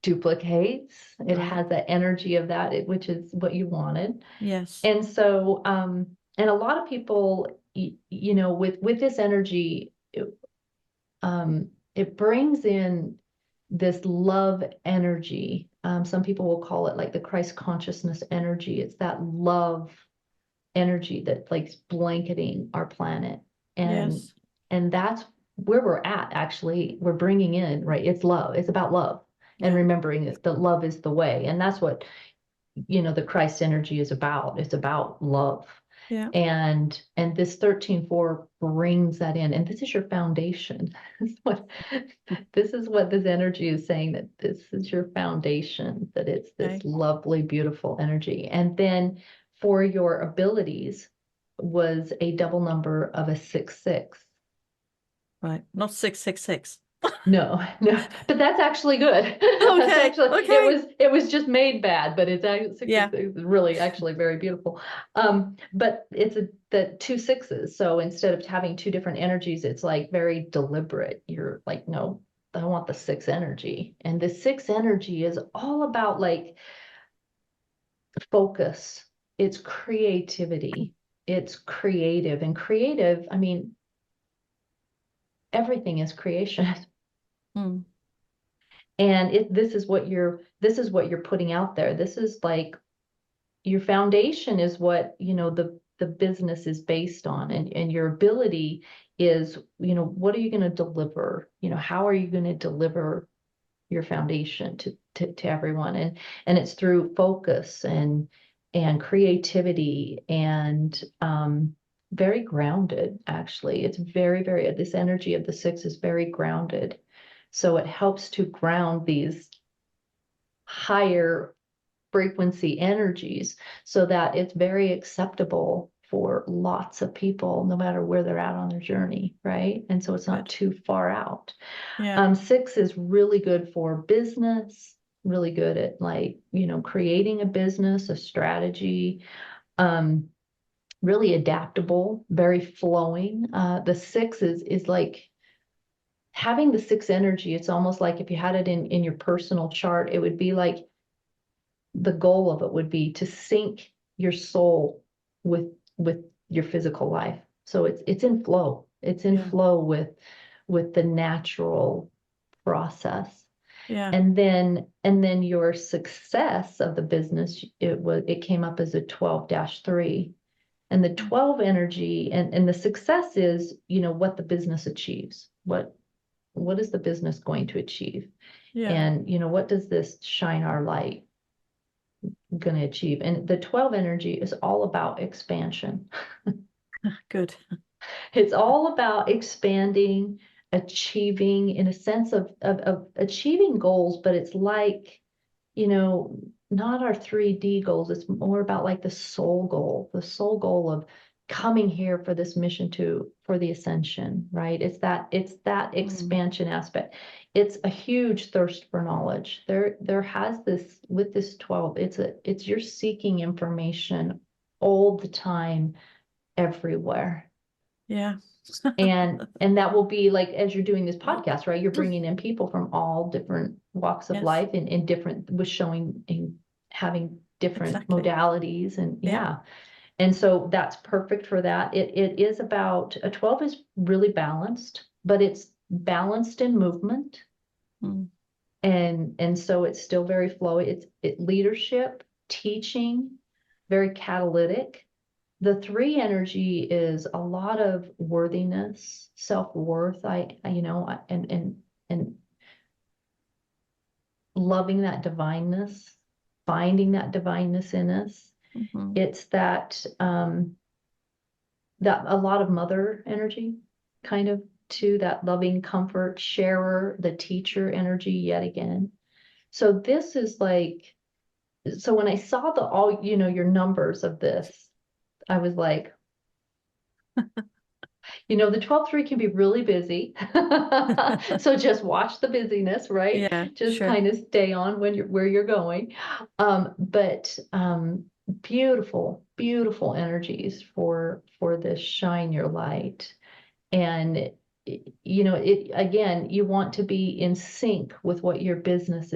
duplicates. It Right. has that energy of that, which is what you wanted. Yes. And so, and a lot of people, you know, with this energy, it brings in this love energy. Some people will call it like the Christ consciousness energy. It's that love energy that like blanketing our planet. And Yes. and that's where we're at, actually. We're bringing in, right? It's love. It's about love and Yeah. remembering that love is the way. And that's what, you know, the Christ energy is about. It's about love. Yeah. And this 13-4 brings that in. And this is your foundation. This is what this energy is saying, that this is your foundation, that it's this Okay. lovely, beautiful energy. And then for your abilities was a double number of a 6-6. Right. Not 666. No, no, but that's actually good. That's Okay. actually, Okay. it was just made bad, but it's actually Yeah. 666 is really actually very beautiful. But it's the 2 6s. So instead of having two different energies, it's like very deliberate. You're like, no, I want the 6 energy. And the 6 energy is all about like focus. It's creativity. It's creative. And creative, I mean, everything is creation. Mm. And this is what you're putting out there. This is like your foundation is what, you know, the business is based on, and your ability is, you know, what are you going to deliver? You know, how are you going to deliver your foundation to everyone? And it's through focus and creativity and very grounded, actually. It's very, very, this energy of the 6 is very grounded. So it helps to ground these higher frequency energies so that it's very acceptable for lots of people, no matter where they're at on their journey, right? And so it's not Good. too far out. Yeah. 6 is really good for business, really good at, like, you know, creating a business, a strategy, really adaptable, very flowing. The 6 is like having the 6 energy. It's almost like if you had it in your personal chart, it would be like the goal of it would be to sync your soul with your physical life. So it's in flow. It's in Yeah. flow with the natural process. Yeah. And then your success of the business, it came up as a 12-3. And the 12 energy and the success is, you know, what the business achieves. What is the business going to achieve? Yeah. And, you know, what does this shine our light going to achieve? And the 12 energy is all about expansion. Good. It's all about expanding, achieving, in a sense of achieving goals, but it's like, you know, not our 3D goals. It's more about like the soul goal of coming here for this mission for the ascension, right? It's that Mm. expansion aspect. It's a huge thirst for knowledge. There has this, with this 12, it's you're seeking information all the time, everywhere. Yeah. And that will be like, as you're doing this podcast, right? You're bringing in people from all different walks of Yes. life and in different, with showing and having different Exactly. modalities, and Yeah. yeah. And so that's perfect for that. It is about, a 12 is really balanced, but it's balanced in movement. Mm. And so it's still very flowy. It's leadership, teaching, very catalytic. The 3 energy is a lot of worthiness, self-worth. You know, and loving that divineness, finding that divineness in us. Mhm. It's that a lot of mother energy, kind of, to that loving comfort, sharer, the teacher energy yet again. So this is like, so when I saw all, you know, your numbers of this, I was like, you know, the 12-3 can be really busy. So just watch the busyness, right? Yeah, Just sure. kind of stay on where you're going. But beautiful, beautiful energies for this shine your light. And you know, it again, you want to be in sync with what your business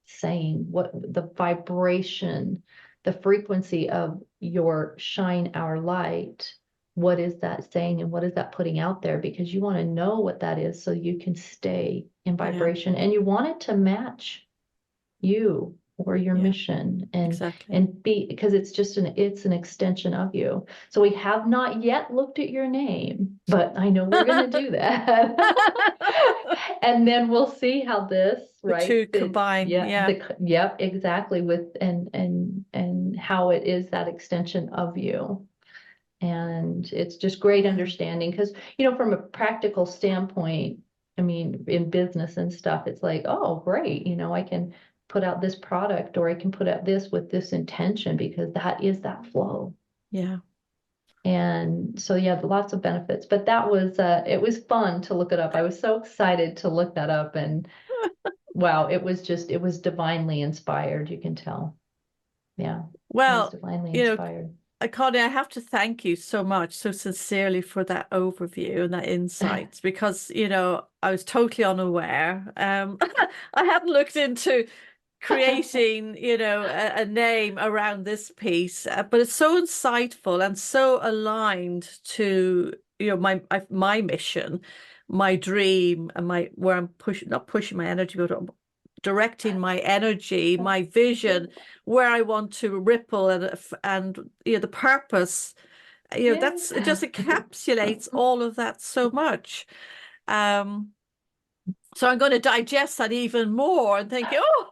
saying? What the vibration, the frequency of your shine our light, what is that saying and what is that putting out there? Because you want to know what that is so you can stay in vibration, and you want it to match you or your Yeah, mission, exactly. and be, because it's an extension of you. So we have not yet looked at your name, but I know we're going to do that. And then we'll see how this, The right, two fits. combine. Yeah, Yeah. yep, exactly, with and how it is that extension of you. And it's just great Yeah. understanding, because, from a practical standpoint, I mean, in business and stuff, it's like, oh, great, I can put out this product, or I can put out this with this intention, because that is that flow. Yeah. And so, yeah, lots of benefits. But that was, it was fun to look it up. I was so excited to look that up, and wow, it was divinely inspired. You can tell. Yeah, it was Well, divinely you know, inspired. Connie, I have to thank you so much, so sincerely, for that overview and that insight, because, I was totally unaware. I hadn't looked into creating, a name around this piece, but it's so insightful and so aligned to, my mission, my dream, and where I'm pushing, not pushing my energy, but directing my energy, my vision, where I want to ripple, and the purpose. That's, it Yeah. just encapsulates all of that so much. Um, so I'm going to digest that even more and think, oh,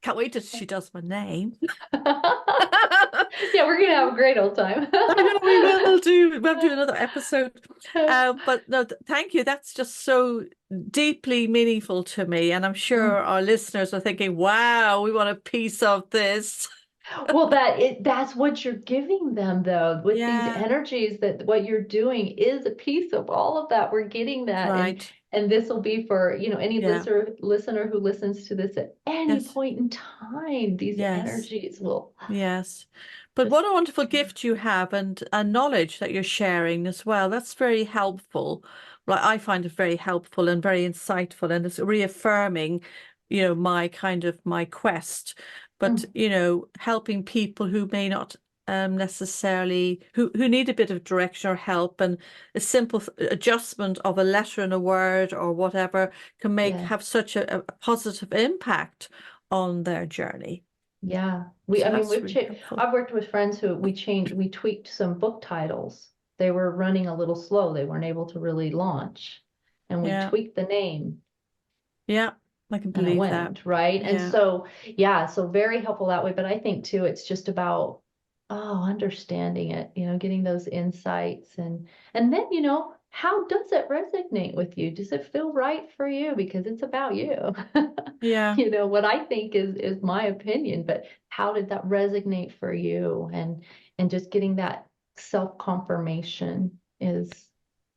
can't wait till she does my name. Yeah, we're gonna have a great old time. I know we will do. We'll do another episode. But no, thank you. That's just so deeply meaningful to me, and I'm sure our listeners are thinking, "Wow, we want a piece of this." Well, that's what you're giving them, though, with these Yeah, energies, that what you're doing is a piece of all of that. We're getting that, right. and this will be for, any Yeah. listener who listens to this at any Yes. point in time. These Yes. energies will Yes. But just, what a wonderful yeah. gift you have, and knowledge that you're sharing as well. That's very helpful. Like, I find it very helpful and very insightful, and it's reaffirming, my quest. But, Mm, helping people who may not necessarily who need a bit of direction or help, and a simple adjustment of a letter and a word or whatever can yeah. have such a positive impact on their journey. Yeah, So I mean, that's really helpful. I've worked with friends who we tweaked some book titles. They were running a little slow. They weren't able to really launch. And we Yeah. tweaked the name, Yeah. I can and it believe that. went, right? And Yeah. so, yeah, so very helpful that way. But I think too, it's just about, understanding it, getting those insights, and then, how does it resonate with you? Does it feel right for you? Because it's about you. Yeah. What I think is my opinion, but how did that resonate for you? And just getting that self-confirmation is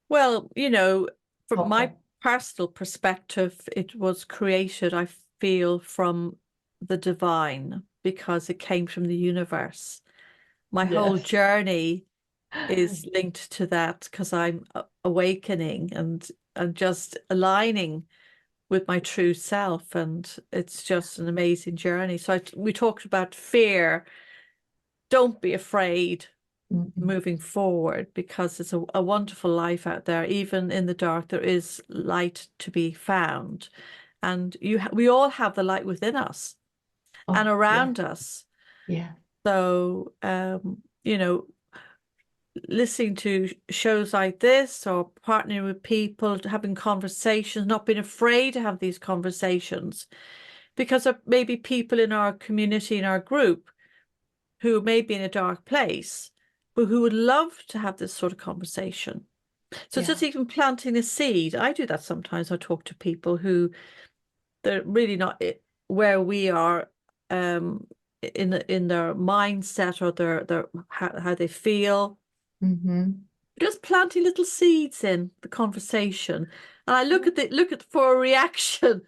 Well, from my helpful. personal perspective, it was created, I feel, from the divine, because it came from the universe. My whole Yes. journey is linked to that, because I'm awakening and just aligning with my true self, and it's just an amazing journey. So we talked about fear. Don't be afraid Mhm. moving forward, because it's a wonderful life out there. Even in the dark, there is light to be found, and we all have the light within us and Oh, yeah, around us. yeah. So, listening to shows like this, or partnering with people, having conversations, not being afraid to have these conversations, because there may be people in our community, in our group, who may be in a dark place, but who would love to have this sort of conversation. So Yeah. just even planting a seed. I do that sometimes. I talk to people who they're really not where we are, in their mindset, or their how they feel. Hmm. Just planting little seeds in the conversation, and I look at for a reaction.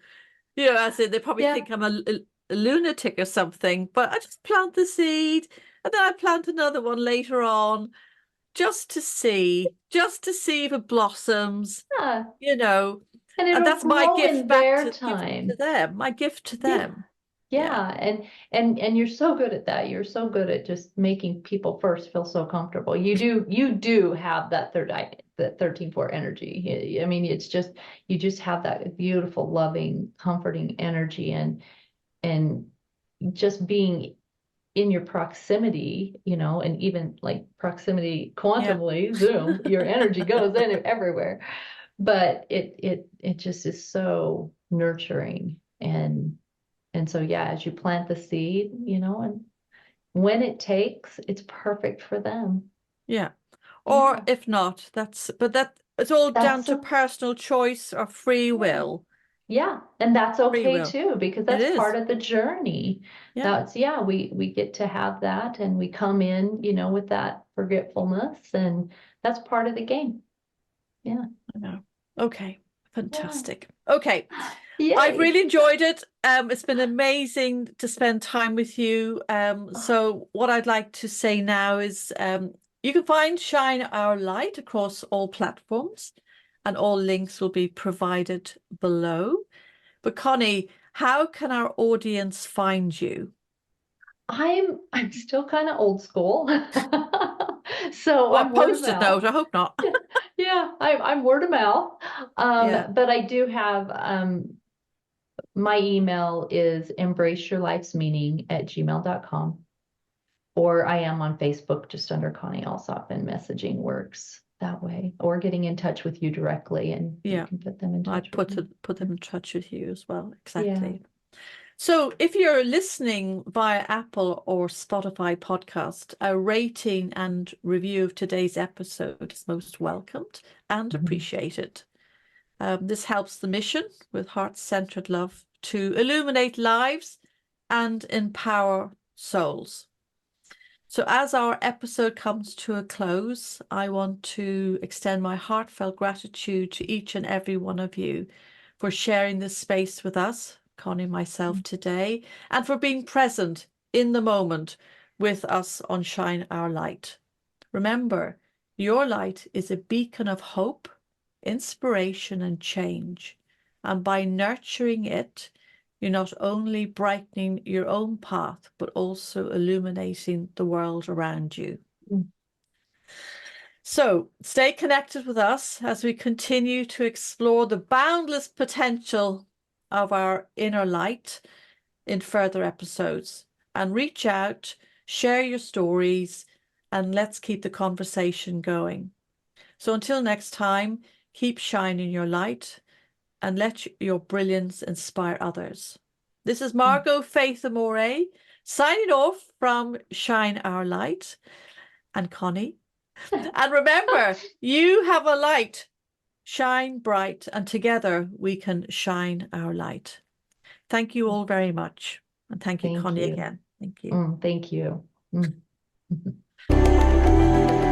As in, they probably Yeah. think I'm a lunatic or something, but I just plant the seed, and then I plant another one later on, just to see if it blossoms, Yeah. you know. And And it'll that's my grow gift in back their to give to time. them, my gift to Yeah. them. Yeah, and you're so good at that. You're so good at just making people first feel so comfortable. You do have that that 13-4 energy. I mean, it's just you just have that beautiful, loving, comforting energy, and just being in your proximity, you know, and even like proximity Yeah. quantumly, zoom, your energy goes in everywhere. But it just is so nurturing, and so, yeah, as you plant the seed, you know, and when it takes, it's perfect for them. Yeah. Or Yeah, if not, but it's all down that's to a, personal choice or free yeah, will. yeah, and that's Free okay will. too, because It that's part is. of the journey. Yeah. That's, yeah, we get to have that, and we come in, you know, with that forgetfulness, and that's part of the game. Yeah, I know. Okay. yeah, Fantastic. Okay. I've yay. really enjoyed it. It's been amazing to spend time with you. So what I'd like to say now is you can find Shine Our Light across all platforms, and all links will be provided below. But Connie, how can our audience find you? I'm still kind of old school, so Well, I'm word of post-it mouth. note, I hope not. Yeah, I'm word of mouth. Yeah. But I do have my email is embraceyourlifesmeaning@gmail.com, or I am on Facebook just under Connie Alsop, and messaging works that way, or getting in touch with you directly, and you Yeah. can put them in I'd touch with me. put them in touch with you as well. Yeah. Exactly. So if you're listening via Apple or Spotify podcast, a rating and review of today's episode is most welcomed and Mhm. appreciated. This helps the mission with heart-centered love to illuminate lives and empower souls. So as our episode comes to a close, I want to extend my heartfelt gratitude to each and every one of you for sharing this space with us, Connie and myself today, and for being present in the moment with us on Shine Our Light. Remember, your light is a beacon of hope, inspiration, and change. And by nurturing it, you're not only brightening your own path, but also illuminating the world around you. Mm. So stay connected with us as we continue to explore the boundless potential of our inner light in further episodes. And reach out, share your stories, and let's keep the conversation going. So until next time, keep shining your light and let your brilliance inspire others. This is Margo Faith Amore signing off from Shine Our Light, and Connie. And remember, you have a light. Shine bright, and together we can shine our light. Thank you all very much. And thank you, Thank Connie, you. again. Thank you. Thank you. Mm.